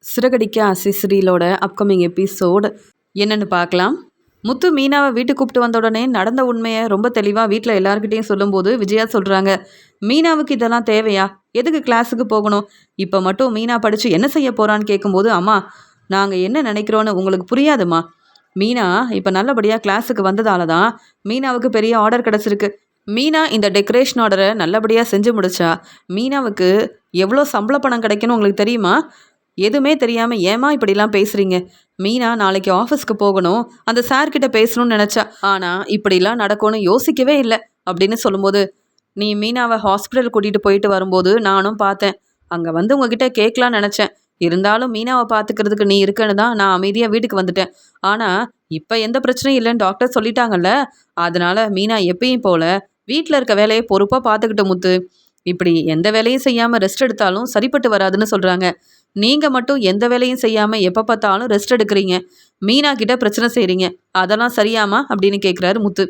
சிறகடிக்க ஆசை சீரியலோட upcoming episode என்னன்னு பார்க்கலாம். முத்து மீனாவை வீட்டுக்கு கூப்பிட்டு வந்த உடனே நடந்த உண்மையை ரொம்ப தெளிவாக வீட்டில் எல்லாருக்கிட்டையும் சொல்லும்போது விஜயா சொல்கிறாங்க, மீனாவுக்கு இதெல்லாம் தேவையா? எதுக்கு கிளாஸுக்கு போகணும்? இப்போ மட்டும் மீனா படித்து என்ன செய்ய போகிறான்னு கேட்கும்போது, அம்மா நாங்கள் என்ன நினைக்கிறோன்னு உங்களுக்கு புரியாதுமா. மீனா இப்போ நல்லபடியாக கிளாஸுக்கு வந்ததால தான் மீனாவுக்கு பெரிய ஆர்டர் கிடச்சிருக்கு. மீனா இந்த டெக்கரேஷன் ஆர்டரை நல்லபடியாக செஞ்சு முடிச்சா மீனாவுக்கு எவ்வளோ சம்பள பணம் கிடைக்குன்னு உங்களுக்கு தெரியுமா? எதுவுமே தெரியாமல் ஏமா இப்படிலாம் பேசுகிறீங்க? மீனா நாளைக்கு ஆஃபீஸ்க்கு போகணும், அந்த சார்கிட்ட பேசணும்னு நினச்சா. ஆனால் இப்படிலாம் நடக்கும்னு யோசிக்கவே இல்லை அப்படின்னு சொல்லும்போது, நீ மீனாவை ஹாஸ்பிட்டல் கூட்டிகிட்டு போயிட்டு வரும்போது நானும் பார்த்தேன். அங்கே வந்து உங்ககிட்ட கேட்கலான்னு நினச்சேன். இருந்தாலும் மீனாவை பார்த்துக்கிறதுக்கு நீ இருக்கன்னு தான் நான் அமைதியாக வீட்டுக்கு வந்துட்டேன். ஆனால் இப்போ எந்த பிரச்சனையும் இல்லைன்னு டாக்டர் சொல்லிட்டாங்கல்ல. அதனால மீனா எப்பயும் போல வீட்டில் இருக்க வேலையை பொறுப்பாக பார்த்துக்கிட்ட முத்து. இப்படி எந்த வேலையும் செய்யாமல் ரெஸ்ட் எடுத்தாலும் சரிப்பட்டு வராதுன்னு சொல்கிறாங்க. நீங்கள் மட்டும் எந்த வேலையும் செய்யாமல் எப்போ பார்த்தாலும் ரெஸ்ட் எடுக்கிறீங்க. மீனா கிட்ட பிரச்சனை செய்கிறீங்க. அதெல்லாம் சரியாமா அப்படின்னு கேட்குறாரு முத்து.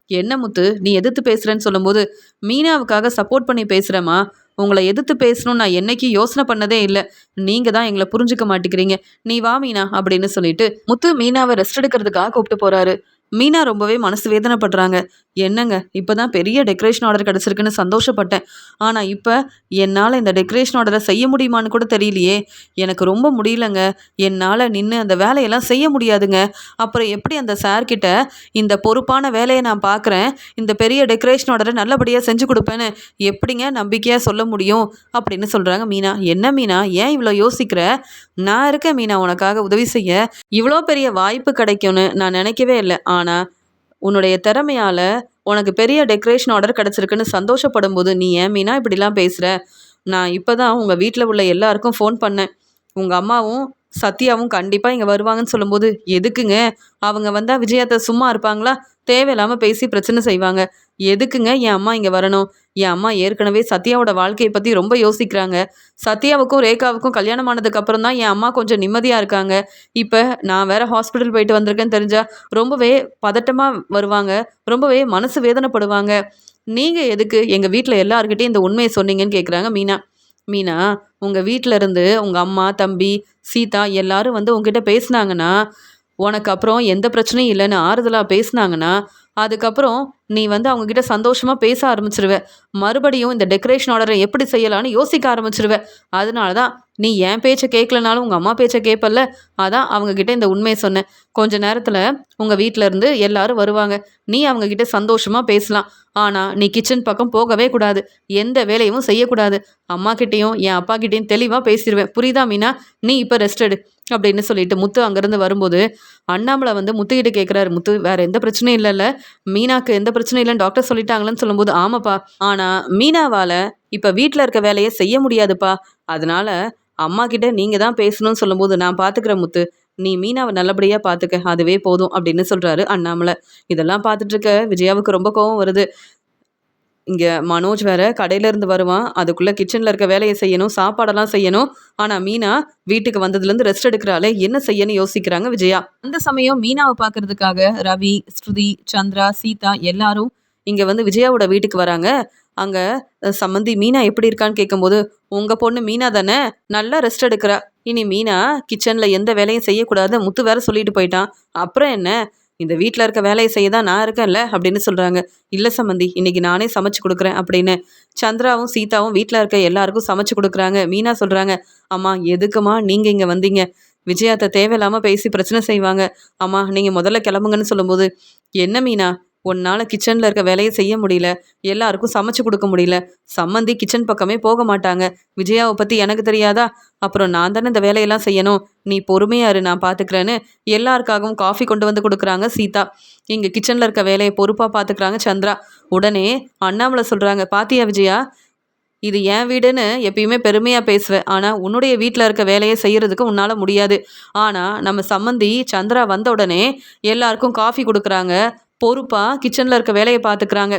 என்ன முத்து நீ எதிர்த்து பேசுகிறேன்னு சொல்லும்போது, மீனாவுக்காக சப்போர்ட் பண்ணி பேசுகிறேம்மா. உங்களை எதிர்த்து பேசணும்னு நான் என்னைக்கும் யோசனை பண்ணதே இல்லை. நீங்கள் தான் எங்களை புரிஞ்சுக்க மாட்டேங்கிறீங்க. நீ வா மீனா அப்படின்னு சொல்லிட்டு முத்து மீனாவை ரெஸ்ட் எடுக்கிறதுக்காக கூப்பிட்டு போகிறாரு. மீனா ரொம்பவே மனசு வேதனைப்படுறாங்க. என்னங்க இப்போ தான் பெரிய டெக்கரேஷன் ஆர்டர் கிடச்சிருக்குன்னு சந்தோஷப்பட்டேன். ஆனால் இப்போ என்னால் இந்த டெக்கரேஷன் ஆர்டரை செய்ய முடியுமான்னு கூட தெரியலையே. எனக்கு ரொம்ப முடியலங்க. என்னால் நின்று அந்த வேலையெல்லாம் செய்ய முடியாதுங்க. அப்புறம் எப்படி அந்த சார்கிட்ட இந்த பொறுப்பான வேலையை நான் பார்க்குறேன், இந்த பெரிய டெக்கரேஷன் ஆர்டரை நல்லபடியாக செஞ்சு கொடுப்பேன்னு எப்படிங்க நம்பிக்கையாக சொல்ல முடியும் அப்படின்னு சொல்கிறாங்க மீனா. என்ன மீனா ஏன் இவ்வளோ யோசிக்கிற? நான் இருக்கேன் மீனா உனக்காக உதவி செய்ய. இவ்வளோ பெரிய வாய்ப்பு கிடைக்கும்னு நான் நினைக்கவே இல்லை. ஆனால் உன்னுடைய திறமையால் உனக்கு பெரிய டெக்கரேஷன் ஆர்டர் கிடச்சிருக்குன்னு சந்தோஷப்படும் போது நீ ஏன் மீனா இப்படிலாம் பேசுகிற? நான் இப்போ தான் உங்கள் வீட்டில் உள்ள எல்லாருக்கும் ஃபோன் பண்ணேன். உங்கள் அம்மாவும் சத்யாவும் கண்டிப்பாக இங்கே வருவாங்கன்னு சொல்லும்போது, எதுக்குங்க? அவங்க வந்தால் விஜயாத்தை சும்மா இருப்பாங்களா? தேவையில்லாமல் பேசி பிரச்சனை செய்வாங்க. எதுக்குங்க என் அம்மா இங்கே வரணும்? என் அம்மா ஏற்கனவே சத்யாவோட வாழ்க்கையை பற்றி ரொம்ப யோசிக்கிறாங்க. சத்யாவுக்கும் ரேகாவுக்கும் கல்யாணம் ஆனதுக்கு அப்புறம் தான் என் அம்மா கொஞ்சம் நிம்மதியாக இருக்காங்க. இப்போ நான் வேற ஹாஸ்பிட்டல் போயிட்டு வந்திருக்கேன்னு தெரிஞ்சா ரொம்பவே பதட்டமாக வருவாங்க. ரொம்பவே மனசு வேதனைப்படுவாங்க. நீங்கள் எதுக்கு எங்கள் வீட்டில் எல்லாருக்கிட்டையும் இந்த உண்மையை சொன்னீங்கன்னு கேட்குறாங்க மீனா. மீனா உங்கள் வீட்டில் இருந்து உங்கள் அம்மா தம்பி சீதா எல்லாரும் வந்து உங்ககிட்ட பேசுனாங்கன்னா, உனக்கு அப்புறம் எந்த பிரச்சனையும் இல்லைன்னு ஆறுதலாக பேசுனாங்கன்னா, அதுக்கப்புறம் நீ வந்து அவங்கக்கிட்ட சந்தோஷமாக பேச ஆரம்பிச்சிருவ. மறுபடியும் இந்த டெக்கரேஷன் ஆர்டரை எப்படி செய்யலான்னு யோசிக்க ஆரம்பிச்சிருவ. அதனால தான் நீ என் பேச்சை கேட்கலனாலும் உங்கள் அம்மா பேச்சை கேட்பல்ல. அதான் அவங்கக்கிட்ட இந்த உண்மையை சொன்னேன். கொஞ்ச நேரத்தில் உங்கள் வீட்டில் இருந்து எல்லாரும் வருவாங்க. நீ அவங்கக்கிட்ட சந்தோஷமாக பேசலாம். ஆனால் நீ கிச்சன் பக்கம் போகவே கூடாது. எந்த வேலையும் செய்யக்கூடாது. அம்மாக்கிட்டேயும் என் அப்பாக்கிட்டேயும் தெளிவாக பேசிடுவேன். புரியுதா மீனா? நீ இப்போ ரெஸ்ட் எடு அப்படின்னு சொல்லிட்டு முத்து அங்கேருந்து வரும்போது அண்ணாமலை வந்து முத்துக்கிட்ட கேட்குறாரு. முத்து வேற எந்த பிரச்சனையும் இல்லைல்ல? மீனாக்கு எந்த பிரச்சனையும் இல்லைன்னு டாக்டர் சொல்லிட்டாங்களேன்னு சொல்லும்போது, ஆமாப்பா. ஆனால் மீனாவால் இப்போ வீட்டில் இருக்க வேலையை செய்ய முடியாதுப்பா. அதனால அம்மா கிட்ட நீங்கள் தான் பேசணும்னு சொல்லும்போது, நான் பார்த்துக்கிறேன் முத்து. நீ மீனாவை நல்லபடியாக பார்த்துக்க. அதுவே போதும் அப்படின்னு சொல்கிறாரு அண்ணாமலை. இதெல்லாம் பார்த்துட்டு இருக்க விஜயாவுக்கு ரொம்ப கோவம் வருது. இங்கே மனோஜ் வேற கடையிலேருந்து வருவான். அதுக்குள்ளே கிச்சனில் இருக்க வேலையை செய்யணும், சாப்பாடெல்லாம் செய்யணும். ஆனால் மீனா வீட்டுக்கு வந்ததுலேருந்து ரெஸ்ட் எடுக்கிறாளே, என்ன செய்யன்னு யோசிக்கிறாங்க விஜயா. அந்த சமயம் மீனாவை பார்க்கறதுக்காக ரவி, ஸ்ருதி, சந்திரா, சீதா எல்லாரும் இங்கே வந்து விஜயாவோட வீட்டுக்கு வராங்க. அங்கே சம்மந்தி மீனா எப்படி இருக்கான்னு கேட்கும்போது, உங்கள் பொண்ணு மீனா தானே நல்லா ரெஸ்ட் எடுக்கிறா. இனி மீனா கிச்சனில் எந்த வேலையும் செய்யக்கூடாது முத்து வேற சொல்லிட்டு போயிட்டான். அப்புறம் என்ன, இந்த வீட்டில் இருக்க வேலையை செய்ய தான் நான் இருக்கேன்ல அப்படின்னு சொல்கிறாங்க. இல்லை சம்மந்தி, இன்னைக்கு நானே சமைச்சு கொடுக்குறேன் அப்படின்னு சந்திராவும் சீதாவும் வீட்டில் இருக்க எல்லாருக்கும் சமைச்சு கொடுக்குறாங்க. மீனா சொல்கிறாங்க, அம்மா எதுக்குமா நீங்கள் இங்கே வந்தீங்க? விஜயாத்தை தேவையில்லாமல் பேசி பிரச்சனை செய்வாங்க. அம்மா நீங்கள் முதல்ல கிளம்புங்கன்னு சொல்லும்போது, என்ன மீனா உன்னால் கிச்சனில் இருக்க வேலையை செய்ய முடியல, எல்லாருக்கும் சமைச்சு கொடுக்க முடியல. சம்மந்தி கிச்சன் பக்கமே போக மாட்டாங்க. விஜயாவை பற்றி எனக்கு தெரியாதா? அப்புறம் நான் தானே இந்த வேலையெல்லாம் செய்யணும். நீ பொறுமையா இரு, நான் பார்த்துக்கிறேன்னு எல்லாருக்காகவும் காஃபி கொண்டு வந்து கொடுக்குறாங்க சீதா. இங்கே கிச்சனில் இருக்க வேலையை பொறுப்பாக பார்த்துக்கிறாங்க சந்திரா. உடனே அண்ணாமலை சொல்கிறாங்க, பாத்தியா விஜயா, இது என் வீடுன்னு எப்பயுமே பெருமையாக பேசுவேன். ஆனால் உன்னுடைய வீட்டில் இருக்க வேலையை செய்கிறதுக்கு உன்னால் முடியாது. ஆனால் நம்ம சம்மந்தி சந்திரா வந்த உடனே எல்லாருக்கும் காஃபி கொடுக்குறாங்க. பொறுப்பாக கிச்சனில் இருக்க வேலையை பார்த்துக்கிறாங்க.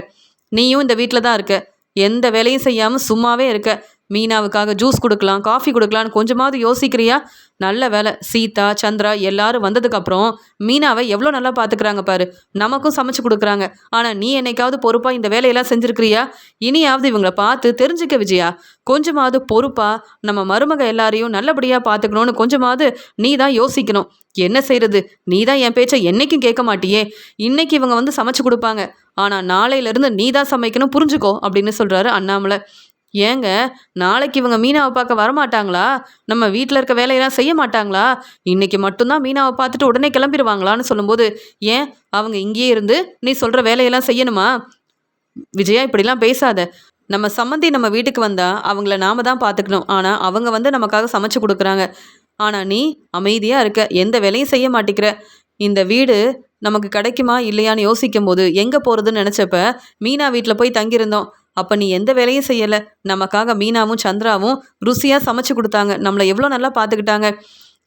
நீயும் இந்த வீட்டில் தான் இருக்க. எந்த வேலையும் செய்யாமல் சும்மாவே இருக்க. மீனாவுக்காக ஜூஸ் குடுக்கலாம், காஃபி குடுக்கலான்னு கொஞ்சமாவது யோசிக்கிறியா? நல்ல வேளை சீதா, சந்திரா எல்லாரும் வந்ததுக்கப்புறம் மீனாவ எவ்வளோ நல்லா பார்த்துக்கிறாங்க பாரு. நமக்கும் சமைச்சு குடுக்குறாங்க. ஆனா நீ என்னைக்காவது பொறுப்பா இந்த வேலையெல்லாம் செஞ்சிருக்கிறியா? இனியாவது இவங்கள பார்த்து தெரிஞ்சுக்க விஜயா. கொஞ்சமாவது பொறுப்பா நம்ம மருமக எல்லாரையும் நல்லபடியா பார்த்துக்கணும்னு கொஞ்சமாவது நீ தான் யோசிக்கணும். என்ன செய்றது? நீ தான் என் பேச்ச என்னைக்கும் கேட்க மாட்டியே. இன்னைக்கு இவங்க வந்து சமைச்சு குடுப்பாங்க. ஆனா நாளையிலேருந்து நீ தான் சமைக்கணும் புரிஞ்சுக்கோ அப்படின்னு சொல்றாரு அண்ணாமலை. ஏங்க, நாளைக்கு இவங்க மீனாவை பார்க்க வரமாட்டாங்களா? நம்ம வீட்ல இருக்க வேலையெல்லாம் செய்ய மாட்டாங்களா? இன்னைக்கு மட்டும் தான் மீனாவை பார்த்துட்டு உடனே கிளம்பிருவாங்களான்னு சொல்லும்போது, ஏன் அவங்க இங்கேயே இருந்து நீ சொல்ற வேலையெல்லாம் செய்யணுமா? விஜயா இப்படிலாம் பேசாத. நம்ம சம்மந்தி நம்ம வீட்டுக்கு வந்தா அவங்கள நாம தான் பார்த்துக்கணும். ஆனா அவங்க வந்து நமக்காக சமைச்சு குடுக்குறாங்க. ஆனா நீ அமைதியா இருக்க. எந்த வேலையும் செய்ய மாட்டேங்கிற. இந்த வீடு நமக்கு கிடைக்குமா இல்லையான்னு யோசிக்கும்போது எங்க போறதுன்னு நினைச்சப்ப மீனா வீட்ல போய் தங்கியிருந்தோம். அப்ப நீ எந்த வேலையும் செய்யல. நமக்காக மீனாவும் சந்திராவும் ருசியா சமைச்சு குடுத்தாங்க. நம்மள எவ்வளோ நல்லா பார்த்துக்கிட்டாங்க.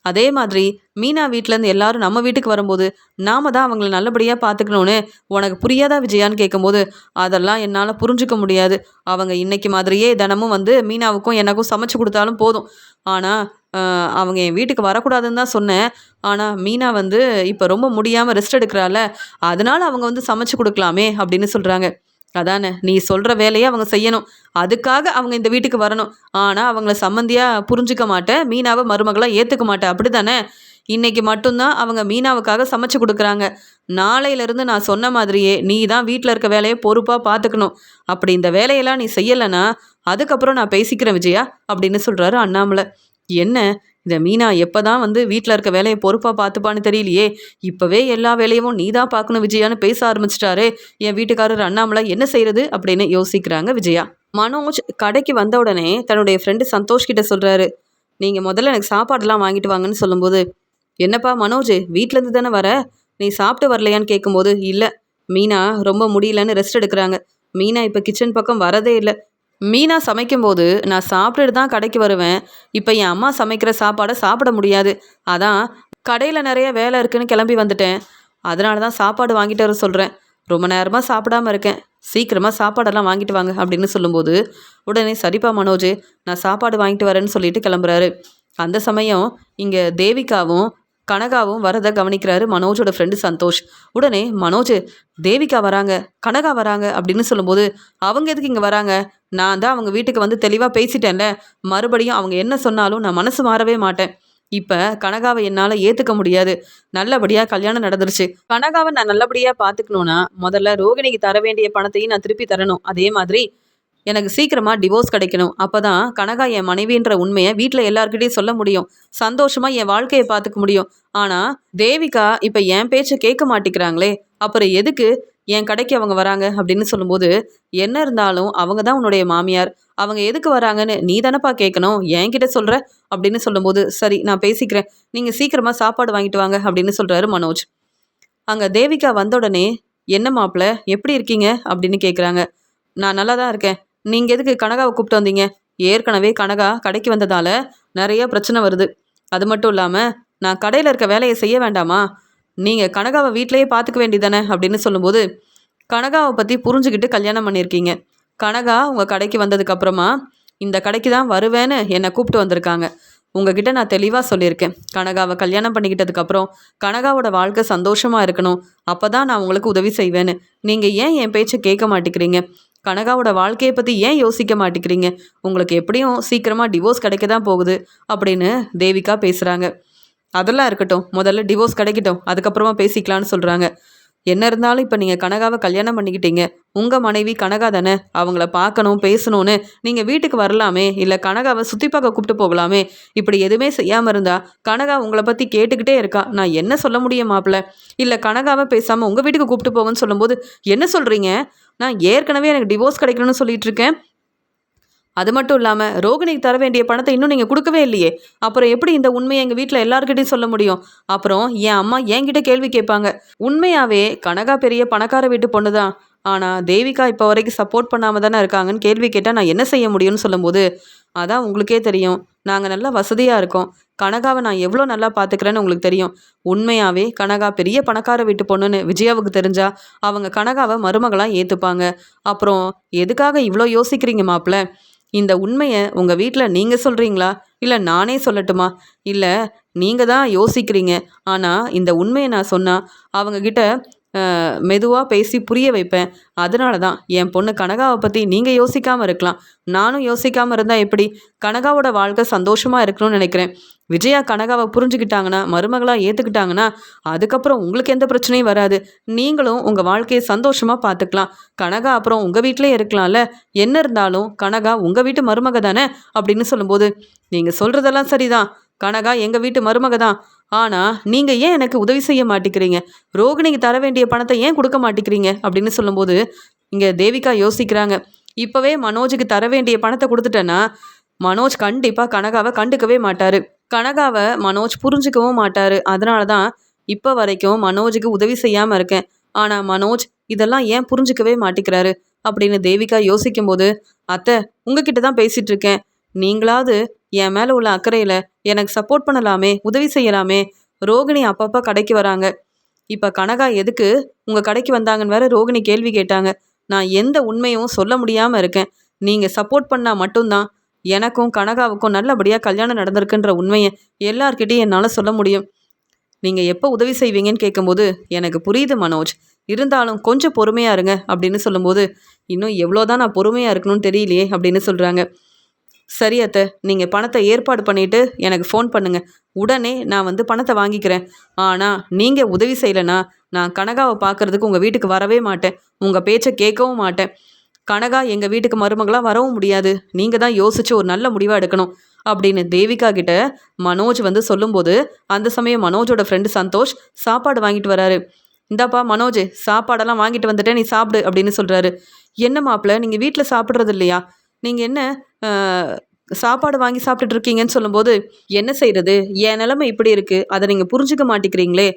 அதே மாதிரி மீனா வீட்லேருந்து எல்லாரும் நம்ம வீட்டுக்கு வரும்போது நாம தான் அவங்கள நல்லபடியா பார்த்துக்கணும்னு உனக்கு புரியாதா விஜயான்னு கேட்கும்போது, அதெல்லாம் என்னால புரிஞ்சுக்க முடியாது. அவங்க இன்னைக்கு மாதிரியே தினமும் வந்து மீனாவுக்கும் எனக்கும் சமைச்சு குடுத்தாலும் போதும். ஆனா அவங்க என் வீட்டுக்கு வரக்கூடாதுன்னு தான் சொன்னேன். ஆனா மீனா வந்து இப்ப ரொம்ப முடியாம ரெஸ்ட் எடுக்கிறாள, அதனால அவங்க வந்து சமைச்சு குடுக்கலாமே அப்படின்னு சொல்றாங்க. அதானே நீ சொல்ற வேலையை அவங்க செய்யணும். அதுக்காக அவங்க இந்த வீட்டுக்கு வரணும். ஆனா அவங்கள சம்மந்தியா புரிஞ்சுக்க மாட்டேன். மீனாவை மருமகளா ஏத்துக்க மாட்டேன். அப்படிதானே? இன்னைக்கு மட்டும்தான் அவங்க மீனாவுக்காக சமைச்சு குடுக்குறாங்க. நாளையிலிருந்து நான் சொன்ன மாதிரியே நீ தான் வீட்ல இருக்க வேலையை பொறுப்பா பார்த்துக்கணும். அப்படி இந்த வேலையெல்லாம் நீ செய்யலைன்னா அதுக்கப்புறம் நான் பேசிக்கிறேன் விஜயா அப்படின்னு சொல்றாரு அண்ணாமலை. என்ன இந்த மீனா எப்பதான் வந்து வீட்ல இருக்க வேலையை பொறுப்பா பார்த்துப்பான்னு தெரியலையே. இப்பவே எல்லா வேலையும் நீ தான் பார்க்கணும் விஜயான்னு பேச ஆரம்பிச்சிட்டாரே என் வீட்டுக்காரர் அண்ணாமலை. என்ன செய்யறது அப்படின்னு யோசிக்கிறாங்க விஜயா. மனோஜ் கடைக்கு வந்த உடனே தன்னுடைய ஃப்ரெண்டு சந்தோஷ் கிட்ட சொல்றாரு, நீங்க முதல்ல எனக்கு சாப்பாடுலாம் வாங்கிட்டு வாங்கன்னு சொல்லும்போது, என்னப்பா மனோஜ் வீட்டிலேருந்து தானே வர, நீ சாப்பிட்டு வரலையான்னு கேட்கும்போது, இல்லை மீனா ரொம்ப முடியலன்னு ரெஸ்ட் எடுக்கிறாங்க. மீனா இப்போ கிச்சன் பக்கம் வரதே இல்லை. மீனா சமைக்கும்போது நான் சாப்பிட்டுட்டு தான் கடைக்கு வருவேன். இப்போ என் அம்மா சமைக்கிற சாப்பாடை சாப்பிட முடியாது. அதான் கடையில் நிறைய வேலை இருக்குன்னு கிளம்பி வந்துட்டேன். அதனால தான் சாப்பாடு வாங்கிட்டு வர சொல்கிறேன். ரொம்ப நேரமாக சாப்பிடாம இருக்கேன். சீக்கிரமாக சாப்பாடெல்லாம் வாங்கிட்டு வாங்க அப்படின்னு சொல்லும்போது, உடனே சரிப்பா மனோஜ் நான் சாப்பாடு வாங்கிட்டு வரேன்னு சொல்லிட்டு கிளம்புறாரு. அந்த சமயம் இங்கே தேவிகாவும் கனகாவும் வரதை கவனிக்கிறாரு மனோஜோட ஃப்ரெண்டு சந்தோஷ். உடனே மனோஜ் தேவிகா வராங்க, கனகா வராங்க அப்படின்னு சொல்லும்போது, அவங்க எதுக்கு இங்கே வராங்க? நான் தான் அவங்க வீட்டுக்கு வந்து தெளிவாக பேசிட்டேன்ல. மறுபடியும் அவங்க என்ன சொன்னாலும் நான் மனசு மாறவே மாட்டேன். இப்போ கனகாவை என்னால் ஏற்றுக்க முடியாது. நல்லபடியாக கல்யாணம் நடந்துருச்சு. கனகாவை நான் நல்லபடியாக பார்த்துக்கணுன்னா முதல்ல ரோகிணிக்கு தர வேண்டிய பணத்தையும் நான் திருப்பி தரணும். அதே மாதிரி எனக்கு சீக்கிரமாக டிவோர்ஸ் கிடைக்கணும். அப்போ தான் கனகா என் மனைவின்ற உண்மையை வீட்டில் எல்லாருக்கிட்டையும் சொல்ல முடியும். சந்தோஷமாக என் வாழ்க்கையை பார்த்துக்க முடியும். ஆனால் தேவிகா இப்போ என் பேச்சை கேட்க மாட்டேங்கிறாங்களே, அப்புறம் எதுக்கு என் கடைக்கு அவங்க வராங்க அப்படின்னு சொல்லும்போது, என்ன இருந்தாலும் அவங்க தான் உன்னுடைய மாமியார். அவங்க எதுக்கு வராங்கன்னு நீ தானப்பா கேட்கணும். என்கிட்ட சொல்கிற அப்படின்னு சொல்லும்போது, சரி நான் பேசிக்கிறேன். நீங்கள் சீக்கிரமாக சாப்பாடு வாங்கிட்டு வாங்க அப்படின்னு சொல்கிறாரு மனோஜ். அங்கே தேவிகா வந்த உடனே, என்ன மாப்பிள்ள எப்படி இருக்கீங்க அப்படின்னு கேட்குறாங்க. நான் நல்லா தான் இருக்கேன். நீங்கள் எதுக்கு கனகாவை கூப்பிட்டு வந்தீங்க? ஏற்கனவே கனகா கடைக்கு வந்ததால் நிறைய பிரச்சனை வருது. அது மட்டும் இல்லாமல் நான் கடையில் இருக்க வேலையை செய்ய வேண்டாமா? நீங்கள் கனகாவை வீட்டிலையே பார்த்துக்க வேண்டியதானே அப்படின்னு சொல்லும்போது, கனகாவை பற்றி புரிஞ்சுக்கிட்டு கல்யாணம் பண்ணியிருக்கீங்க. கனகா உங்கள் கடைக்கு வந்ததுக்கப்புறமா இந்த கடைக்கு தான் வருவேன்னு என்னை கூப்பிட்டு வந்திருக்காங்க. உங்ககிட்ட நான் தெளிவாக சொல்லியிருக்கேன். கனகாவை கல்யாணம் பண்ணிக்கிட்டதுக்கப்புறம் கனகாவோட வாழ்க்கை சந்தோஷமாக இருக்கணும். அப்போ தான் நான் உங்களுக்கு உதவி செய்வேன்னு. நீங்கள் ஏன் என் பேச்சை கேட்க மாட்டேங்கிறீங்க? கனகாவோட வாழ்க்கையை பற்றி ஏன் யோசிக்க மாட்டேங்கிறீங்க? உங்களுக்கு எப்படியும் சீக்கிரமாக டிவோர்ஸ் கிடைக்க தான் போகுது அப்படின்னு தேவிகா பேசுகிறாங்க. அதெல்லாம் இருக்கட்டும், முதல்ல டிவோர்ஸ் கிடைக்கட்டும், அதுக்கப்புறமா பேசிக்கலான்னு சொல்கிறாங்க. என்ன இருந்தாலும் இப்போ நீங்கள் கனகாவை கல்யாணம் பண்ணிக்கிட்டீங்க. உங்கள் மனைவி கனகா தானே. அவங்கள பார்க்கணும் பேசணும்னு நீங்கள் வீட்டுக்கு வரலாமே, இல்லை கனகாவை சுற்றி பார்க்க கூப்பிட்டு போகலாமே. இப்படி எதுவுமே செய்யாமல் இருந்தா கனகா உங்களை பற்றி கேட்டுக்கிட்டே இருக்கா. நான் என்ன சொல்ல முடியும் மாப்பிள்ள? இல்லை கனகாவை பேசாமல் உங்கள் வீட்டுக்கு கூப்பிட்டு போங்கன்னு சொல்லும்போது, என்ன சொல்கிறீங்க? நான் ஏற்கனவே எனக்கு டிவோர்ஸ் கிடைக்கணும்னு சொல்லிட்டு இருக்கேன். அது மட்டும் இல்லாமல் ரோகிணிக்கு தர வேண்டிய பணத்தை இன்னும் நீங்கள் கொடுக்கவே இல்லையே. அப்புறம் எப்படி இந்த உண்மையை எங்கள் வீட்டில் எல்லாருக்கிட்டையும் சொல்ல முடியும்? அப்புறம் என் அம்மா என்கிட்ட கேள்வி கேட்பாங்க. உண்மையாகவே கனகா பெரிய பணக்கார வீட்டு பொண்ணு தான். ஆனால் தேவிகா இப்போ வரைக்கும் சப்போர்ட் பண்ணாமல் தானே இருக்காங்கன்னு கேள்வி கேட்டால் நான் என்ன செய்ய முடியும்னு சொல்லும்போது, அதான் உங்களுக்கே தெரியும், நாங்கள் நல்லா வசதியாக இருக்கோம். கனகாவை நான் எவ்வளோ நல்லா பார்த்துக்கிறேன்னு உங்களுக்கு தெரியும். உண்மையாகவே கனகா பெரிய பணக்கார வீட்டு பொண்ணுன்னு விஜயாவுக்கு தெரிஞ்சா அவங்க கனகாவை மருமகளாக ஏற்றுப்பாங்க. அப்புறம் எதுக்காக இவ்வளோ யோசிக்கிறீங்க மாப்பிள்ள? இந்த உண்மையை உங்கள் வீட்டில் நீங்கள் சொல்கிறீங்களா, இல்லை நானே சொல்லட்டுமா? இல்லை நீங்கள் தான் யோசிக்கிறீங்க. ஆனால் இந்த உண்மையை நான் சொன்னால் அவங்கக்கிட்ட மெதுவாக பேசி புரிய வைப்பேன். அதனால தான் என் பொண்ணு கனகாவை பற்றி நீங்கள் யோசிக்காமல் இருக்கலாம், நானும் யோசிக்காமல் இருந்தால் எப்படி? கனகாவோட வாழ்க்கை சந்தோஷமாக இருக்கணும்னு நினைக்கிறேன். விஜயா கனகாவை புரிஞ்சுக்கிட்டாங்கன்னா, மருமகளாக ஏற்றுக்கிட்டாங்கன்னா, அதுக்கப்புறம் உங்களுக்கு எந்த பிரச்சனையும் வராது. நீங்களும் உங்கள் வாழ்க்கையை சந்தோஷமாக பார்த்துக்கலாம். கனகா அப்புறம் உங்கள் வீட்டிலே இருக்கலாம்ல. என்ன இருந்தாலும் கனகா உங்கள் வீட்டு மருமக தானே அப்படின்னு சொல்லும்போது, நீங்கள் சொல்கிறதெல்லாம் சரிதான், கனகா எங்கள் வீட்டு மருமக தான். ஆனால் நீங்கள் ஏன் எனக்கு உதவி செய்ய மாட்டேங்கிறீங்க? ரோகிணிக்கு தர வேண்டிய பணத்தை ஏன் கொடுக்க மாட்டேங்கிறீங்க அப்படின்னு சொல்லும்போது, இங்கே தேவிகா யோசிக்கிறாங்க. இப்போவே மனோஜுக்கு தர வேண்டிய பணத்தை கொடுத்துட்டேன்னா மனோஜ் கண்டிப்பாக கனகாவை கண்டுக்கவே மாட்டார். கனகாவை மனோஜ் புரிஞ்சுக்கவும் மாட்டார். அதனால தான் இப்போ வரைக்கும் மனோஜுக்கு உதவி செய்யாமல் இருக்கேன். ஆனால் மனோஜ் இதெல்லாம் ஏன் புரிஞ்சுக்கவே மாட்டேங்கிறாரு அப்படின்னு தேவிகா யோசிக்கும்போது, அத்தை உங்ககிட்ட தான் பேசிகிட்டு இருக்கேன். நீங்களாவது என் மேலே உள்ள அக்கறையில் எனக்கு சப்போர்ட் பண்ணலாமே, உதவி செய்யலாமே. ரோகிணி அப்பப்போ கடைக்கு வராங்க. இப்போ கனகா எதுக்கு உங்கள் கடைக்கு வந்தாங்கன்னு வேற ரோகிணி கேள்வி கேட்டாங்க. நான் எந்த உண்மையும் சொல்ல முடியாமல் இருக்கேன். நீங்கள் சப்போர்ட் பண்ணால் மட்டும்தான் எனக்கும் கனகாவுக்கும் நல்லபடியாக கல்யாணம் நடந்திருக்குன்ற உண்மையை எல்லார்கிட்டையும் என்னால் சொல்ல முடியும். நீங்கள் எப்போ உதவி செய்வீங்கன்னு கேட்கும்போது, எனக்கு புரியுது மனோஜ், இருந்தாலும் கொஞ்சம் பொறுமையாக இருங்க அப்படின்னு சொல்லும்போது, இன்னும் எவ்வளோதான் நான் பொறுமையாக இருக்கணும்னு தெரியலையே அப்படின்னு சொல்கிறாங்க. சரி அத்தை, நீங்கள் பணத்தை ஏற்பாடு பண்ணிவிட்டு எனக்கு ஃபோன் பண்ணுங்கள். உடனே நான் வந்து பணத்தை வாங்கிக்கிறேன். ஆனால் நீங்கள் உதவி செய்யலைன்னா நான் கனகாவை பார்க்குறதுக்கு உங்கள் வீட்டுக்கு வரவே மாட்டேன். உங்கள் பேச்சை கேட்கவும் மாட்டேன். கனகா எங்கள் வீட்டுக்கு மருமகளாக வரவும் முடியாது. நீங்கள் தான் யோசித்து ஒரு நல்ல முடிவாக எடுக்கணும் அப்படின்னு தேவிகா கிட்ட மனோஜ் வந்து சொல்லும்போது, அந்த சமயம் மனோஜோட ஃப்ரெண்டு சந்தோஷ் சாப்பாடு வாங்கிட்டு வராரு. இந்தாப்பா மனோஜ், சாப்பாடெல்லாம் வாங்கிட்டு வந்துட்டேன், நீ சாப்பிடு அப்படின்னு சொல்கிறாரு. என்ன மாப்பிள்ள, நீங்கள் வீட்டில் சாப்பிட்றது இல்லையா? நீங்கள் என்ன சாப்பாடு வாங்கி சாப்பிட்டுட்டு இருக்கீங்கன்னு சொல்லும்போது, என்ன செய்கிறது, என் நிலைமை இப்படி இருக்குது, அதை நீங்கள் புரிஞ்சுக்க மாட்டேங்கிறீங்களே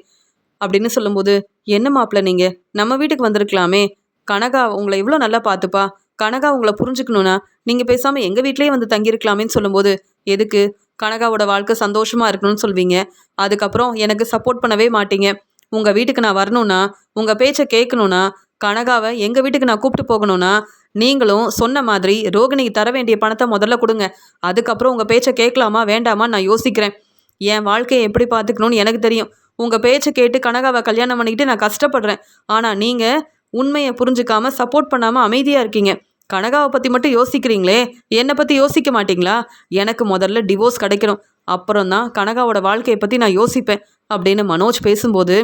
அப்படின்னு சொல்லும்போது, என்ன மாப்பிள்ள நீங்கள் நம்ம வீட்டுக்கு வந்திருக்கலாமே, கனகா உங்களை இவ்வளோ நல்லா பார்த்துப்பா, கனகா உங்களை புரிஞ்சுக்கணுன்னா நீங்கள் பேசாமல் எங்கள் வீட்டிலேயே வந்து தங்கியிருக்கலாமேன்னு சொல்லும்போது, எதுக்கு கனகாவோட வாழ்க்கை சந்தோஷமாக இருக்கணும்னு சொல்வீங்க, அதுக்கப்புறம் எனக்கு சப்போர்ட் பண்ணவே மாட்டீங்க. உங்கள் வீட்டுக்கு நான் வரணுன்னா, உங்கள் பேச்சை கேட்கணுன்னா, கனகாவை எங்கள் வீட்டுக்கு நான் கூப்பிட்டு போகணுன்னா, நீங்களும் சொன்ன மாதிரி ரோகிணிக்கு தர வேண்டிய பணத்தை முதல்ல கொடுங்க. அதுக்கப்புறம் உங்கள் பேச்சை கேட்கலாமா வேண்டாமா நான் யோசிக்கிறேன். என் வாழ்க்கையை எப்படி பார்த்துக்கணும்னு எனக்கு தெரியும். உங்கள் பேச்சை கேட்டு கனகாவை கல்யாணம் பண்ணிக்கிட்டு நான் கஷ்டப்படுறேன். ஆனால் நீங்கள் உண்மையை புரிஞ்சுக்காமல் சப்போர்ட் பண்ணாமல் அமைதியாக இருக்கீங்க. கனகாவை பற்றி மட்டும் யோசிக்கிறீங்களே, என்னை பற்றி யோசிக்க மாட்டிங்களா? எனக்கு முதல்ல டிவோர்ஸ் கிடைக்கணும், அப்புறம் தான் கனகாவோட வாழ்க்கையை பற்றி நான் யோசிப்பேன் அப்படின்னு மனோஜ் பேசும்போது,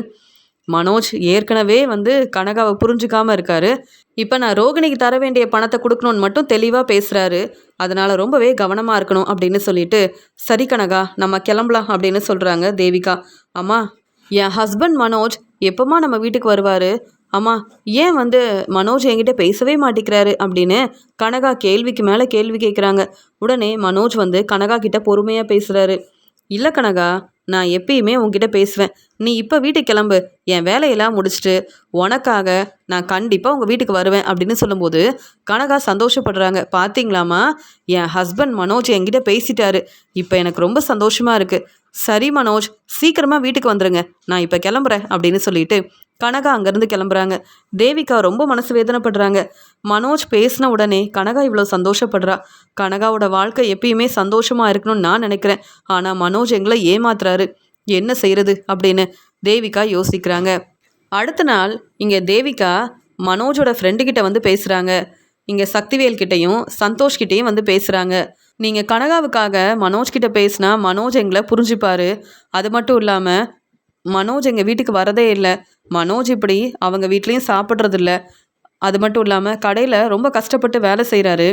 மனோஜ் ஏற்கனவே வந்து கனகாவை புரிஞ்சுக்காமல் இருக்காரு. இப்போ நான் ரோகிணிக்கு தர வேண்டிய பணத்தை கொடுக்கணுன்னு மட்டும் தெளிவாக பேசுகிறாரு. அதனால் ரொம்பவே கவனமாக இருக்கணும் அப்படின்னு சொல்லிட்டு, சரி கனகா நம்ம கிளம்பலாம் அப்படின்னு சொல்கிறாங்க தேவிகா. அம்மா, என் ஹஸ்பண்ட் மனோஜ் எப்போம்மா நம்ம வீட்டுக்கு வருவார்? அம்மா, ஏன் வந்து மனோஜ் என்கிட்ட பேசவே மாட்டேங்கிறாரு அப்படின்னு கனகா கேள்விக்கு மேலே கேள்வி கேட்குறாங்க. உடனே மனோஜ் வந்து கனகா கிட்ட பொறுமையாக பேசுகிறாரு. இல்லை கனகா, நான் எப்பயுமே உன்கிட்ட பேசுவேன். நீ இப்போ வீட்டுக்கு கிளம்பு, என் வேலையெல்லாம் முடிச்சுட்டு உனக்காக நான் கண்டிப்பாக உங்கள் வீட்டுக்கு வருவேன் அப்படின்னு சொல்லும்போது கனகா சந்தோஷப்படுறாங்க. பார்த்தீங்களாம்மா, என் ஹஸ்பண்ட் மனோஜ் என்கிட்ட பேசிட்டாரு, இப்போ எனக்கு ரொம்ப சந்தோஷமாக இருக்குது. சரி மனோஜ், சீக்கிரமாக வீட்டுக்கு வந்துடுங்க, நான் இப்போ கிளம்புறேன் அப்படின்னு சொல்லிட்டு கனகா அங்கேருந்து கிளம்புறாங்க. தேவிகா ரொம்ப மனசு வேதனைப்படுறாங்க. மனோஜ் பேசின உடனே கனகா இவ்வளோ சந்தோஷப்படுறா. கனகாவோட வாழ்க்கை எப்பயுமே சந்தோஷமாக இருக்கணும்னு நான் நினைக்கிறேன். ஆனால் மனோஜ் எங்களை ஏமாத்துறாரு, என்ன செய்கிறது அப்படின்னு தேவிகா யோசிக்கிறாங்க. அடுத்த நாள் இங்கே தேவிகா மனோஜோட ஃப்ரெண்டுக்கிட்ட வந்து பேசுகிறாங்க. இங்கே சக்திவேல்கிட்டையும் சந்தோஷ்கிட்டையும் வந்து பேசுகிறாங்க. நீங்கள் கனகாவுக்காக மனோஜ்கிட்ட பேசினா மனோஜ் எங்களை புரிஞ்சுப்பார். அது மட்டும் இல்லாமல் மனோஜ் எங்கள் வீட்டுக்கு வரதே இல்லை. மனோஜ் இப்படி அவங்க வீட்லேயும் சாப்பிட்றதில்ல. அது மட்டும் இல்லாமல் கடையில் ரொம்ப கஷ்டப்பட்டு வேலை செய்கிறாரு,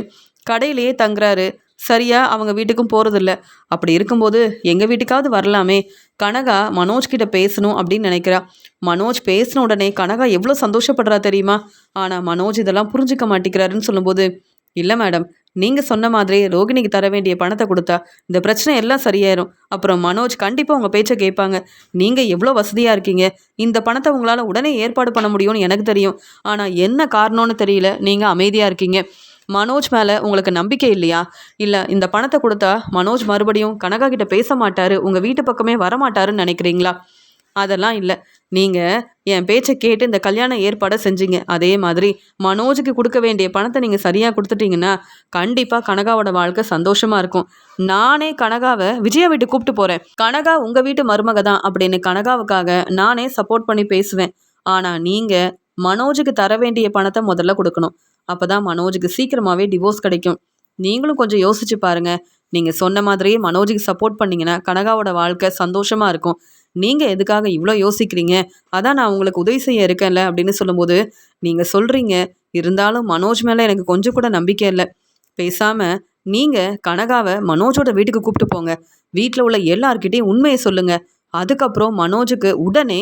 கடையிலேயே தங்குறாரு, சரியாக அவங்க வீட்டுக்கும் போகிறதில்ல. அப்படி இருக்கும்போது எங்கள் வீட்டுக்காவது வரலாமே. கனகா மனோஜ்கிட்ட பேசணும் அப்படின்னு நினைக்கிறா. மனோஜ் பேசின உடனே கனகா எவ்வளோ சந்தோஷப்படுறா தெரியுமா? ஆனால் மனோஜ் இதெல்லாம் புரிஞ்சிக்க மாட்டேங்கிறாருன்னு சொல்லும்போது, இல்லை மேடம், நீங்கள் சொன்ன மாதிரி ரோகிணிக்கு தர வேண்டிய பணத்தை கொடுத்தா இந்த பிரச்சனை எல்லாம் சரியாயிரும். அப்புறம் மனோஜ் கண்டிப்பாக உங்கள் பேச்சை கேட்பாங்க. நீங்கள் எவ்வளோ வசதியாக இருக்கீங்க, இந்த பணத்தை உங்களால் உடனே ஏற்பாடு பண்ண முடியும்னு எனக்கு தெரியும். ஆனால் என்ன காரணம்னு தெரியல, நீங்கள் அமைதியாக இருக்கீங்க. மனோஜ் மேலே உங்களுக்கு நம்பிக்கை இல்லையா? இல்லை இந்த பணத்தை கொடுத்தா மனோஜ் மறுபடியும் கனகா கிட்ட பேச மாட்டார், உங்கள் வீட்டு பக்கமே வரமாட்டாருன்னு நினைக்கிறீங்களா? அதெல்லாம் இல்லை. நீங்கள் என் பேச்சை கேட்டு இந்த கல்யாண ஏற்பாடை செஞ்சீங்க. அதே மாதிரி மனோஜுக்கு கொடுக்க வேண்டிய பணத்தை நீங்கள் சரியாக கொடுத்துட்டீங்கன்னா கண்டிப்பாக கனகாவோட வாழ்க்கை சந்தோஷமாக இருக்கும். நானே கனகாவை விஜயா வீட்டுக்கு கூப்பிட்டு போகிறேன். கனகா உங்கள் வீட்டு மருமக தான் அப்படின்னு கனகாவுக்காக நானே சப்போர்ட் பண்ணி பேசுவேன். ஆனால் நீங்கள் மனோஜுக்கு தர வேண்டிய பணத்தை முதல்ல கொடுக்கணும். அப்போ தான் மனோஜுக்கு சீக்கிரமாகவே டிவோர்ஸ் கிடைக்கும். நீங்களும் கொஞ்சம் யோசிச்சு பாருங்க. நீங்கள் சொன்ன மாதிரியே மனோஜுக்கு சப்போர்ட் பண்ணீங்கன்னா கனகாவோட வாழ்க்கை சந்தோஷமாக இருக்கும். நீங்கள் எதுக்காக இவ்வளோ யோசிக்கிறீங்க? அதான் நான் உங்களுக்கு உதவி செய்ய இருக்கேன்ல அப்படின்னு சொல்லும்போது, நீங்கள் சொல்கிறீங்க, இருந்தாலும் மனோஜ் மேலே எனக்கு கொஞ்சம் கூட நம்பிக்கை இல்லை. பேசாமல் நீங்கள் கனகாவை மனோஜோட வீட்டுக்கு கூப்பிட்டு போங்க. வீட்டில் உள்ள எல்லார்கிட்டையும் உண்மையை சொல்லுங்கள். அதுக்கப்புறம் மனோஜுக்கு உடனே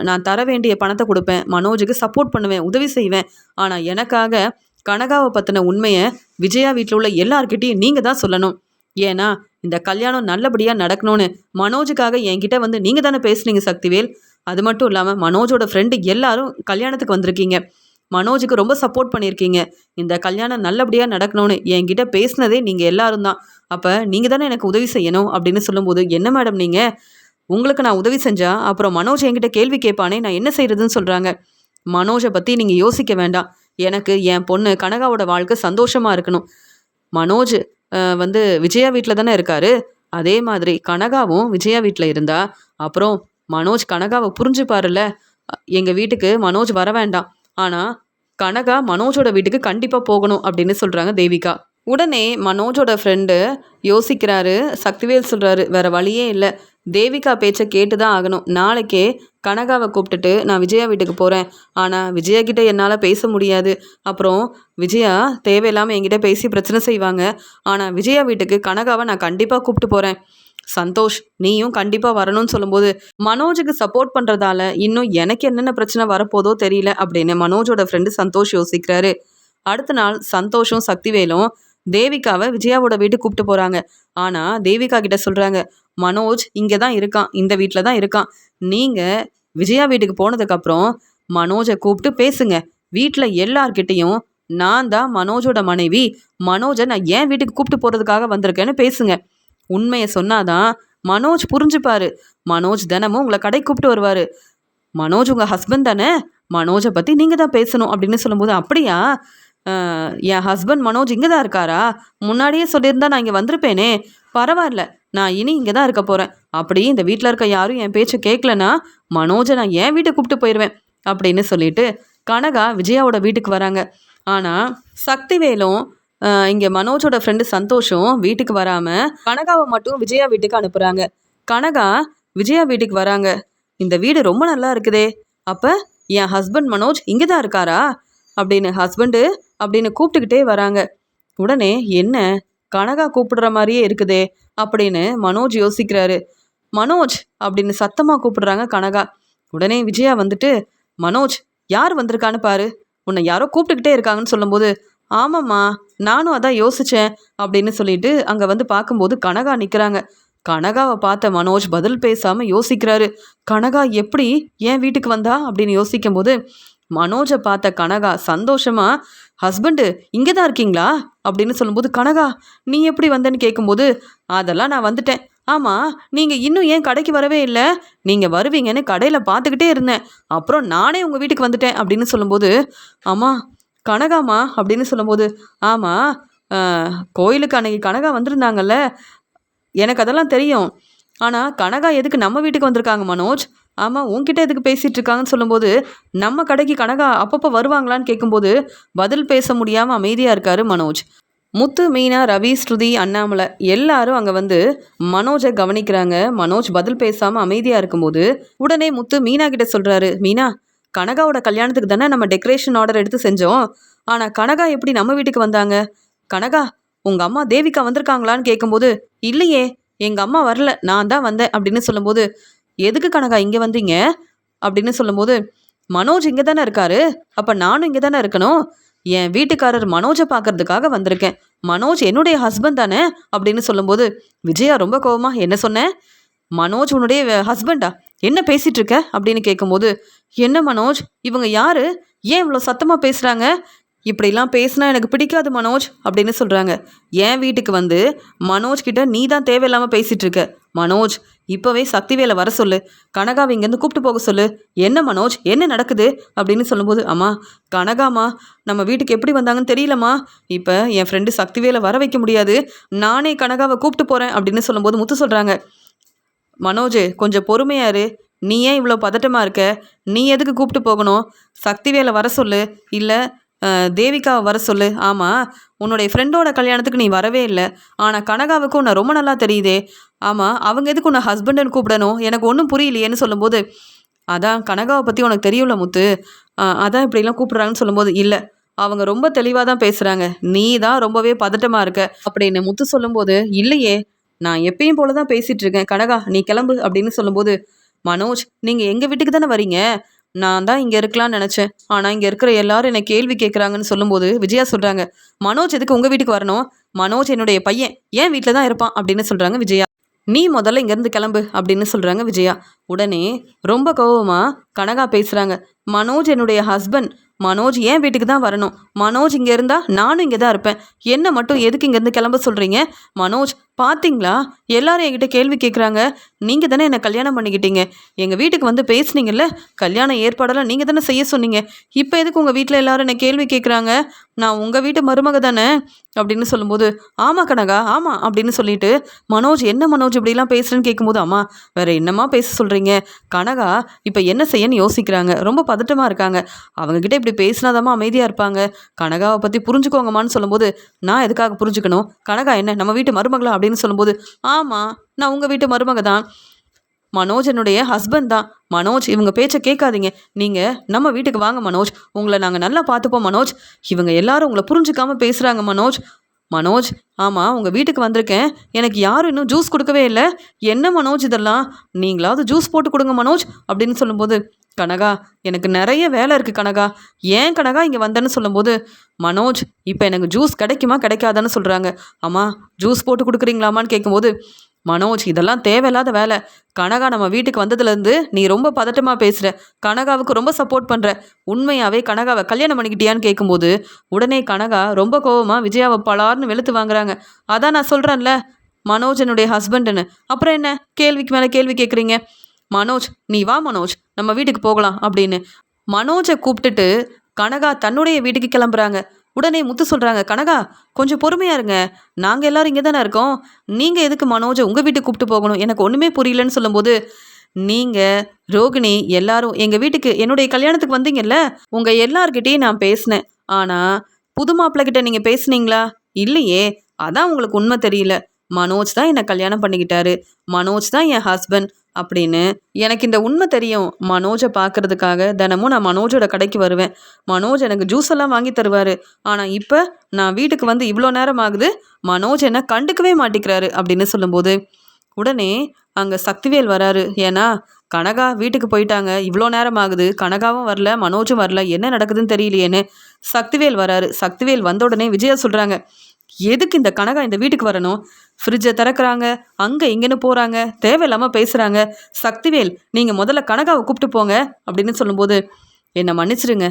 நான் தர வேண்டிய பணத்தை கொடுப்பேன். மனோஜுக்கு சப்போர்ட் பண்ணுவேன், உதவி செய்வேன். ஆனால் எனக்காக கனகாவை பற்றின உண்மையை விஜயா வீட்டில் உள்ள எல்லார்கிட்டையும் நீங்கள் தான் சொல்லணும். ஏன்னா இந்த கல்யாணம் நல்லபடியாக நடக்கணும்னு மனோஜுக்காக என்கிட்ட வந்து நீங்கள் தானே பேசுனீங்க சக்திவேல். அது மட்டும் இல்லாமல் மனோஜோட ஃப்ரெண்டு எல்லாரும் கல்யாணத்துக்கு வந்திருக்கீங்க. மனோஜுக்கு ரொம்ப சப்போர்ட் பண்ணியிருக்கீங்க. இந்த கல்யாணம் நல்லபடியாக நடக்கணும்னு என்கிட்ட பேசினதே நீங்கள் எல்லாரும் தான். அப்போ நீங்கள் தானே எனக்கு உதவி செய்யணும் அப்படின்னு சொல்லும்போது, என்ன மேடம் நீங்கள், உங்களுக்கு நான் உதவி செஞ்சால் அப்புறம் மனோஜ் என்கிட்ட கேள்வி கேட்பானே, நான் என்ன செய்கிறதுன்னு சொல்கிறாங்க. மனோஜை பற்றி நீங்கள் யோசிக்க வேண்டாம். எனக்கு என் பொண்ணு கனகாவோட வாழ்க்கை சந்தோஷமாக இருக்கணும். மனோஜ் வந்து விஜயா வீட்டில் தானே இருக்காரு. அதே மாதிரி கனகாவும் விஜயா வீட்டில் இருந்தா அப்புறம் மனோஜ் கனகாவை புரிஞ்சுப்பாருல்ல. எங்கள் வீட்டுக்கு மனோஜ் வர வேண்டாம், ஆனால் கனகா மனோஜோட வீட்டுக்கு கண்டிப்பாக போகணும் அப்படின்னு சொல்கிறாங்க தேவிகா. உடனே மனோஜோட ஃப்ரெண்டு யோசிக்கிறாரு. சக்திவேல் சொல்கிறாரு, வேற வழியே இல்லை, தேவிகா பேச்சை கேட்டு தான் ஆகணும். நாளைக்கே கனகாவை கூப்பிட்டுட்டு நான் விஜயா வீட்டுக்கு போகிறேன். ஆனால் விஜயா கிட்ட என்னால் பேச முடியாது. அப்புறம் விஜயா தேவையில்லாமல் என்கிட்ட பேசி பிரச்சனை செய்வாங்க. ஆனால் விஜயா வீட்டுக்கு கனகாவை நான் கண்டிப்பாக கூப்பிட்டு போகிறேன். சந்தோஷ், நீயும் கண்டிப்பாக வரணும்னு சொல்லும்போது, மனோஜுக்கு சப்போர்ட் பண்ணுறதால இன்னும் எனக்கு என்னென்ன பிரச்சனை வரப்போதோ தெரியல அப்படின்னு மனோஜோட ஃப்ரெண்டு சந்தோஷ் யோசிக்கிறாரு. அடுத்த நாள் சந்தோஷும் சக்திவேலும் தேவிகாவை விஜயாவோட வீட்டுக்கு கூப்பிட்டு போகிறாங்க. ஆனால் தேவிகா கிட்ட சொல்கிறாங்க, மனோஜ் இங்கே தான் இருக்கான், இந்த வீட்டில் தான் இருக்கான். நீங்கள் விஜயா வீட்டுக்கு போனதுக்கப்புறம் மனோஜை கூப்பிட்டு பேசுங்க. வீட்டில் எல்லார்கிட்டையும் நான் தான் மனோஜோட மனைவி, மனோஜை நான் ஏன் வீட்டுக்கு கூப்பிட்டு போகிறதுக்காக வந்திருக்கேன்னு பேசுங்க. உண்மையை சொன்னாதான் மனோஜ் புரிஞ்சுப்பாரு. மனோஜ் தினமும் உங்களை கடை கூப்பிட்டு வருவார். மனோஜ் உங்கள் ஹஸ்பண்ட் தானே, மனோஜை பற்றி நீங்கள் தான் பேசணும் அப்படின்னு சொல்லும்போது, அப்படியா, என் ஹஸ்பண்ட் மனோஜ் இங்கே தான் இருக்காரா? முன்னாடியே சொல்லியிருந்தா நான் இங்கே வந்திருப்பேனே. பரவாயில்ல, நான் இனி இங்கே தான் இருக்க போகிறேன். அப்படி இந்த வீட்டில் இருக்க யாரும் என் பேச்சை கேட்கலன்னா மனோஜை நான் என் வீட்டை கூப்பிட்டு போயிடுவேன் அப்படின்னு சொல்லிட்டு கனகா விஜயாவோட வீட்டுக்கு வராங்க. ஆனால் சக்திவேலும் இங்கே மனோஜோட ஃப்ரெண்டு சந்தோஷம் வீட்டுக்கு வராமல் கனகாவை மட்டும் விஜயா வீட்டுக்கு அனுப்புகிறாங்க. கனகா விஜயா வீட்டுக்கு வராங்க. இந்த வீடு ரொம்ப நல்லா இருக்குதே, அப்போ என் ஹஸ்பண்ட் மனோஜ் இங்கே தான் இருக்காரா அப்படின்னு ஹஸ்பண்டு அப்படின்னு கூப்பிட்டுக்கிட்டே வராங்க. உடனே என்ன கனகா கூப்பிடுற மாதிரியே இருக்குதே அப்படின்னு மனோஜ் யோசிக்கிறாரு. மனோஜ் அப்படின்னு சத்தமாக கூப்பிடுறாங்க கனகா. உடனே விஜயா வந்துட்டு, மனோஜ் யார் வந்திருக்கான்னு பாரு, உன்னை யாரோ கூப்பிட்டுக்கிட்டே இருக்காங்கன்னு சொல்லும்போது, ஆமாம்மா நானும் அதான் யோசித்தேன் அப்படின்னு சொல்லிட்டு அங்கே வந்து பார்க்கும்போது கனகா நிற்கிறாங்க. கனகாவை பார்த்த மனோஜ் பதில் பேசாமல் யோசிக்கிறாரு. கனகா எப்படி ஏன் வீட்டுக்கு வந்தா அப்படின்னு யோசிக்கும்போது மனோஜை பார்த்த கனகா சந்தோஷமா, ஹஸ்பண்டு இங்கே தான் இருக்கீங்களா அப்படின்னு சொல்லும்போது, கனகா நீ எப்படி வந்தேன்னு கேட்கும்போது, அதெல்லாம் நான் வந்துட்டேன். ஆமாம், நீங்கள் இன்னும் ஏன் கடைக்கு வரவே இல்லை? நீங்கள் வருவீங்கன்னு கடையில் பார்த்துக்கிட்டே இருந்தேன், அப்புறம் நானே உங்கள் வீட்டுக்கு வந்துட்டேன் அப்படின்னு சொல்லும்போது, ஆமாம் கனகாமா அப்படின்னு சொல்லும்போது, ஆமாம் கோயிலுக்கு அன்னைக்கு கனகா வந்திருந்தாங்கல்ல, எனக்கு அதெல்லாம் தெரியும். ஆனால் கனகா எதுக்கு நம்ம வீட்டுக்கு வந்திருக்காங்க மனோஜ்? ஆமாம், உன்கிட்ட எதுக்கு பேசிகிட்டு இருக்காங்கன்னு சொல்லும்போது, நம்ம கடைக்கு கனகா அப்பப்போ வருவாங்களான்னு கேட்கும்போது பதில் பேச முடியாமல் அமைதியாக இருக்கார் மனோஜ். முத்து, மீனா, ரவி, ஸ்ருதி, அண்ணாமலை எல்லாரும் அங்கே வந்து மனோஜை கவனிக்கிறாங்க. மனோஜ் பதில் பேசாமல் அமைதியாக இருக்கும்போது உடனே முத்து மீனா கிட்ட சொல்கிறாரு, மீனா கனகாவோட கல்யாணத்துக்கு தானே நம்ம டெக்கரேஷன் ஆர்டர் எடுத்து செஞ்சோம். ஆனால் கனகா எப்படி நம்ம வீட்டுக்கு வந்தாங்க? கனகா உங்கள் அம்மா தேவிகா வந்திருக்காங்களான்னு கேட்கும்போது, இல்லையே எங்கள் அம்மா வரல, நான் தான் வந்தேன் அப்படின்னு சொல்லும்போது, எதுக்கு கனகா இங்கே வந்தீங்க அப்படின்னு சொல்லும்போது, மனோஜ் இங்கே தானே இருக்காரு, அப்போ நானும் இங்கே தானே இருக்கணும். என் வீட்டுக்காரர் மனோஜை பார்க்கறதுக்காக வந்திருக்கேன். மனோஜ் என்னுடைய ஹஸ்பண்ட் தானே அப்படின்னு சொல்லும்போது விஜயா ரொம்ப கோவமா, என்ன சொன்னேன்? மனோஜ் உன்னுடைய ஹஸ்பண்டா? என்ன பேசிகிட்டு இருக்க அப்படின்னு கேட்கும்போது, என்ன மனோஜ் இவங்க யாரு, ஏன் இவ்வளோ சத்தமாக பேசுகிறாங்க? இப்படிலாம் பேசினா எனக்கு பிடிக்காது மனோஜ் அப்படின்னு சொல்கிறாங்க. என் வீட்டுக்கு வந்து மனோஜ் கிட்ட நீ தான் தேவையில்லாமல் பேசிகிட்டு இருக்க. மனோஜ் இப்போவே சக்திவேலை வர சொல்லு, கனகாவை இங்கேருந்து கூப்பிட்டு போக சொல்லு. என்ன மனோஜ், என்ன நடக்குது அப்படின்னு சொல்லும்போது, அம்மா கனகாம்மா நம்ம வீட்டுக்கு எப்படி வந்தாங்கன்னு தெரியலம்மா. இப்போ என் ஃப்ரெண்டு சக்திவேலை வர வைக்க முடியாது, நானே கனகாவை கூப்பிட்டு போகிறேன் அப்படின்னு சொல்லும்போது முத்து சொல்கிறாங்க, மனோஜ் கொஞ்சம் பொறுமையா இரு. நீ ஏன் இவ்வளோ பதட்டமாக இருக்க? நீ எதுக்கு கூப்பிட்டு போகணும்? சக்திவேலை வர சொல்லு, இல்லை தேவிகாவை வர சொல்லு. ஆமாம், உன்னுடைய ஃப்ரெண்டோட கல்யாணத்துக்கு நீ வரவே இல்லை, ஆனால் கனகாவுக்கு உன்னை ரொம்ப நல்லா தெரியுதே. ஆமாம், அவங்க எதுக்கு உன்னை ஹஸ்பண்டுன்னு கூப்பிடணும்? எனக்கு ஒன்றும் புரியலையேன்னு சொல்லும்போது, அதான் கனகாவை பற்றி உனக்கு தெரியும்ல முத்து, அதான் இப்படிலாம் கூப்பிட்றாங்கன்னு சொல்லும்போது, இல்லை அவங்க ரொம்ப தெளிவாக தான் பேசுகிறாங்க, நீ தான் ரொம்பவே பதட்டமாக இருக்க அப்படின்னு முத்து சொல்லும்போது, இல்லையே நான் எப்பயும் போல தான் பேசிகிட்டு இருக்கேன், கனகா நீ கிளம்பு அப்படின்னு சொல்லும்போது, மனோஜ் நீங்கள் எங்கள் வீட்டுக்கு தானே வரீங்க, நான் தான் இங்கே இருக்கலாம்னு நினச்சேன், ஆனால் இங்கே இருக்கிற எல்லாரும் என்னை கேள்வி கேட்குறாங்கன்னு சொல்லும்போது விஜயா சொல்கிறாங்க, மனோஜ் எதுக்கு உங்கள் வீட்டுக்கு வரணும்? மனோஜ் என்னுடைய பையன், ஏன் வீட்டில் தான் இருப்பான் அப்படின்னு சொல்கிறாங்க விஜயா. நீ முதல்ல இங்கேருந்து கிளம்பு அப்படின்னு சொல்கிறாங்க விஜயா. உடனே ரொம்ப கோவமாக கனகா பேசுகிறாங்க, மனோஜ் என்னுடைய ஹஸ்பண்ட், மனோஜ் ஏன் வீட்டுக்கு தான் வரணும், மனோஜ் இங்கே இருந்தால் நானும் இங்கே தான் இருப்பேன், என்ன மட்டும் எதுக்கு இங்கேருந்து கிளம்ப சொல்கிறீங்க? மனோஜ் பார்த்தீங்களா, எல்லாரும் என்கிட்ட கேள்வி கேட்குறாங்க, நீங்கள் தானே என்னை கல்யாணம் பண்ணிக்கிட்டீங்க, எங்கள் வீட்டுக்கு வந்து பேசுனீங்கல்ல, கல்யாண ஏற்பாடெல்லாம் நீங்கள் தானே செய்ய சொன்னீங்க, இப்போ எதுக்கு உங்கள் வீட்டில் எல்லாரும் என்னை கேள்வி கேட்குறாங்க, நான் உங்கள் வீட்டு மருமக தானே அப்படின்னு சொல்லும்போது, ஆமாம் கனகா ஆமாம் அப்படின்னு சொல்லிட்டு, மனோஜ் என்ன மனோஜ் இப்படிலாம் பேசுகிறேன்னு கேட்கும்போது, அம்மா வேறு என்னம்மா பேச சொல்கிறீங்க? கனகா இப்போ என்ன செய்யன்னு யோசிக்கிறாங்க, ரொம்ப பதட்டமாக இருக்காங்க, அவங்கக்கிட்ட இப்படி பேசினாதாம்மா அமைதியாக இருப்பாங்க, கனகாவை பற்றி புரிஞ்சுக்கோங்கம்மான்னு சொல்லும்போது, நான் எதுக்காக புரிஞ்சுக்கணும், கனகா என்ன நம்ம வீட்டு மருமகளா அப்படின்னு சொல்லும்போது, ஆமாம் நான் உங்கள் வீட்டு மருமக தான், மனோஜ் என்னுடைய ஹஸ்பண்ட் தான், மனோஜ் இவங்க பேச்சை கேட்காதீங்க, நீங்கள் நம்ம வீட்டுக்கு வாங்க மனோஜ், உங்களை நாங்கள் நல்லா பார்த்துப்போம் மனோஜ், இவங்க எல்லாரும் உங்களை புரிஞ்சுக்காமல் பேசுகிறாங்க மனோஜ். மனோஜ் ஆமாம் உங்கள் வீட்டுக்கு வந்திருக்கேன், எனக்கு யாரும் இன்னும் ஜூஸ் கொடுக்கவே இல்லை, என்ன மனோஜ் இதெல்லாம், நீங்களாவது ஜூஸ் போட்டு கொடுங்க மனோஜ் அப்படின்னு சொல்லும்போது, கனகா எனக்கு நிறைய வேலை இருக்குது கனகா, ஏன் கனகா இங்கே வந்தேன்னு சொல்லும்போது, மனோஜ் இப்போ எனக்கு ஜூஸ் கிடைக்குமா கிடைக்காதான்னு சொல்கிறாங்க, அம்மா ஜூஸ் போட்டு கொடுக்குறீங்களாமான்னு கேட்கும்போது, மனோஜ் இதெல்லாம் தேவையில்லாத வேலை, கனகா நம்ம வீட்டுக்கு வந்ததுலேருந்து நீ ரொம்ப பதட்டமாக பேசுகிற, கனகாவுக்கு ரொம்ப சப்போர்ட் பண்ணுற, உண்மையாகவே கனகாவை கல்யாணம் பண்ணிக்கிட்டியான்னு கேட்கும்போது, உடனே கனகா ரொம்ப கோவமாக விஜயாவை பலார்னு வெளுத்து வாங்குறாங்க, அதான் நான் சொல்கிறேன்ல மனோஜ் என்னுடைய ஹஸ்பண்டுன்னு, அப்புறம் என்ன கேள்விக்கு மேலே கேள்வி கேட்குறீங்க, மனோஜ் நீ வா மனோஜ் நம்ம வீட்டுக்கு போகலாம் அப்படின்னு மனோஜை கூப்பிட்டுட்டு கனகா தன்னுடைய வீட்டுக்கு கிளம்புறாங்க. உடனே முத்து சொல்கிறாங்க, கனகா கொஞ்சம் பொறுமையாக இருங்க, நாங்கள் எல்லோரும் இங்கே தானே இருக்கோம், நீங்கள் எதுக்கு மனோஜை உங்கள் வீட்டுக்கு கூப்பிட்டு போகணும், எனக்கு ஒன்றுமே புரியலன்னு சொல்லும்போது, நீங்கள் ரோகிணி எல்லாரும் எங்கள் வீட்டுக்கு என்னுடைய கல்யாணத்துக்கு வந்தீங்கல்ல, உங்கள் எல்லார்கிட்டையும் நான் பேசினேன், ஆனால் புது மாப்பிள்ளைகிட்ட நீங்கள் பேசுனீங்களா? இல்லையே, அதான் உங்களுக்கு உண்மை தெரியல, மனோஜ் தான் என்னை கல்யாணம் பண்ணிக்கிட்டாரு, மனோஜ் தான் என் ஹஸ்பண்ட் அப்படின்னு எனக்கு இந்த உண்மை தெரியும், மனோஜை பார்க்கறதுக்காக தினமும் நான் மனோஜோட கடைக்கு வருவேன், மனோஜ் எனக்கு ஜூஸ் எல்லாம் வாங்கி தருவார், ஆனால் இப்போ நான் வீட்டுக்கு வந்து இவ்வளோ நேரம் ஆகுது, மனோஜ் என்னை கண்டுக்கவே மாட்டேங்கிறாரு அப்படின்னு சொல்லும்போது, உடனே அங்கே சக்திவேல் வராரு, ஏன்னா கனகா வீட்டுக்கு போயிட்டாங்க, இவ்வளோ நேரம் ஆகுது, கனகாவும் வரல மனோஜும் வரல, என்ன நடக்குதுன்னு தெரியலையேன்னு சக்திவேல் வராரு. சக்திவேல் வந்த உடனே விஜயா சொல்கிறாங்க, எதுக்கு இந்த கனகா இந்த வீட்டுக்கு வரணும், ஃப்ரிட்ஜை திறக்கிறாங்க, அங்கே இங்கேன்னு போகிறாங்க, தேவையில்லாமல் பேசுகிறாங்க, சக்திவேல் நீங்கள் முதல்ல கனகாவை கூப்பிட்டு போங்க அப்படின்னு சொல்லும்போது, என்னை மன்னிச்சிடுங்க,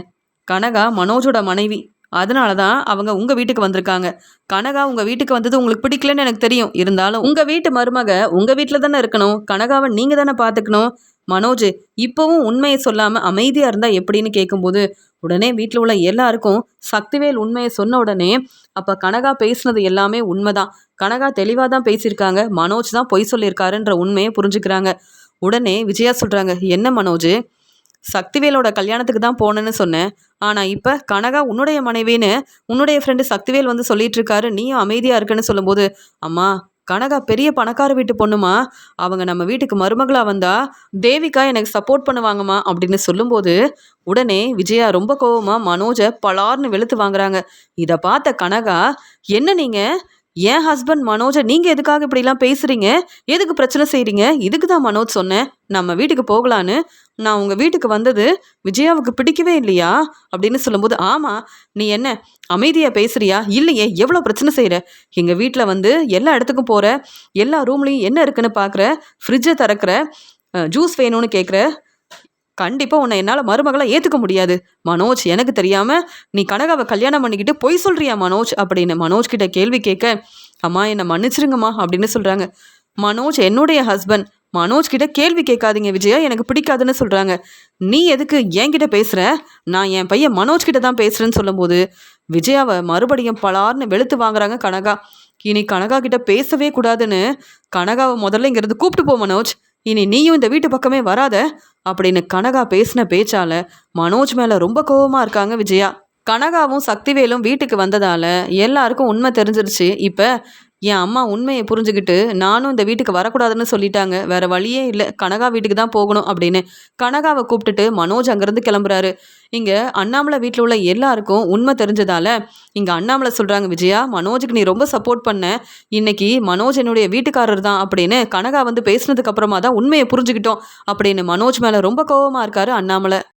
கனகா மனோஜோட மனைவி, அதனால தான் அவங்க உங்கள் வீட்டுக்கு வந்திருக்காங்க, கனகா உங்கள் வீட்டுக்கு வந்தது உங்களுக்கு பிடிக்கலன்னு எனக்கு தெரியும், இருந்தாலும் உங்கள் வீட்டு மருமக உங்கள் வீட்டில் தானே இருக்கணும், கனகாவை நீங்கள் தானே பார்த்துக்கணும், மனோஜ் இப்போவும் உண்மையை சொல்லாமல் அமைதியாக இருந்தால் எப்படின்னு கேட்கும்போது, உடனே வீட்டில் உள்ள எல்லாருக்கும் சக்திவேல் உண்மையை சொன்ன உடனே, அப்போ கனகா பேசுனது எல்லாமே உண்மைதான், கனகா தெளிவாக தான் பேசியிருக்காங்க, மனோஜ் தான் பொய் சொல்லியிருக்காருன்ற உண்மையை புரிஞ்சுக்கிறாங்க. உடனே விஜயா சொல்கிறாங்க, என்ன மனோஜ், சக்திவேலோட கல்யாணத்துக்கு தான் போனேன்னு சொன்னேன், ஆனால் இப்போ கனகா உன்னுடைய மனைவின்னு உன்னுடைய ஃப்ரெண்டு சக்திவேல் வந்து சொல்லிட்டு இருக்காரு, நீயும் அமைதியாக இருக்குன்னு சொல்லும்போது, அம்மா கனகா பெரிய பணக்கார வீட்டு பொண்ணுமா, அவங்க நம்ம வீட்டுக்கு மருமகளாக வந்தா தேவிகா எனக்கு சப்போர்ட் பண்ணுவாங்கம்மா அப்படின்னு சொல்லும்போது, உடனே விஜயா ரொம்ப கோவமாக மனோஜை பலார்னு வெளுத்து வாங்குறாங்க. இதை பார்த்த கனகா, என்ன நீங்கள் என் ஹஸ்பண்ட் மனோஜை நீங்கள் எதுக்காக இப்படிலாம் பேசுகிறீங்க, எதுக்கு பிரச்சனை செய்கிறீங்க, இதுக்கு தான் மனோஜ் சொன்னேன் நம்ம வீட்டுக்கு போகலான்னு, நான் உங்கள் வீட்டுக்கு வந்தது விஜயாவுக்கு பிடிக்கவே இல்லையா அப்படின்னு சொல்லும்போது, ஆமாம் நீ என்ன அமைதியாக பேசுகிறியா, இல்லையே எவ்வளோ பிரச்சனை செய்கிற, எங்கள் வீட்டில் வந்து எல்லா இடத்துக்கும் போகிற, எல்லா ரூம்லேயும் என்ன இருக்குன்னு பார்க்குற, ஃப்ரிட்ஜை திறக்கிற, ஜூஸ் வேணும்னு கேட்குற, கண்டிப்பாக உன்னை என்னால் மருமகளாக ஏற்றுக்க முடியாது மனோஜ், எனக்கு தெரியாமல் நீ கனகாவை கல்யாணம் பண்ணிக்கிட்டு பொய் சொல்கிறியா மனோஜ் அப்படின்னு மனோஜ் கிட்ட கேள்வி கேட்க, அம்மா என்னை மன்னிச்சிருங்கம்மா அப்படின்னு சொல்கிறாங்க. மனோஜ் என்னுடைய ஹஸ்பண்ட், மனோஜ் கிட்ட கேள்வி கேட்காதீங்க விஜயா, எனக்கு பிடிக்காதுன்னு சொல்கிறாங்க. நீ எதுக்கு என்கிட்ட பேசுகிற? நான் என் பையன் மனோஜ் கிட்ட தான் பேசுகிறேன்னு சொல்லும்போது விஜயாவை மறுபடியும் பலார்னு வெளுத்து வாங்குறாங்க கனகா. இனி கனகா கிட்ட பேசவே கூடாதுன்னு கனகாவை முதல்ல இங்கிருந்து கூப்பிட்டு போ மனோஜ், இனி நீயும் இந்த வீட்டு பக்கமே வராத அப்படின்னு கனகா பேசின பேச்சால மனோஜ் மேலே ரொம்ப கோவமாக இருக்காங்க விஜயா. கனகாவும் சக்திவேலும் வீட்டுக்கு வந்ததால எல்லாருக்கும் உண்மை தெரிஞ்சிருச்சு. இப்போ என் அம்மா உண்மையை புரிஞ்சுக்கிட்டு நானும் இந்த வீட்டுக்கு வரக்கூடாதுன்னு சொல்லிட்டாங்க, வேற வழியே இல்லை, கனகா வீட்டுக்கு தான் போகணும் அப்படின்னு கனகாவை கூப்பிட்டுட்டு மனோஜ் அங்கேருந்து கிளம்புறாரு. இங்கே அண்ணாமலை வீட்டில் உள்ள எல்லாருக்கும் உண்மை தெரிஞ்சதால இங்கே அண்ணாமலை சொல்கிறாங்க, விஜயா மனோஜுக்கு நீ ரொம்ப சப்போர்ட் பண்ண, இன்னைக்கு மனோஜ் என்னுடைய வீட்டுக்காரர் தான் அப்படின்னு கனகா வந்து பேசினதுக்கு அப்புறமா தான் உண்மையை புரிஞ்சுக்கிட்டோம் அப்படின்னு மனோஜ் மேலே ரொம்ப கோவமாக இருக்காரு அண்ணாமலை.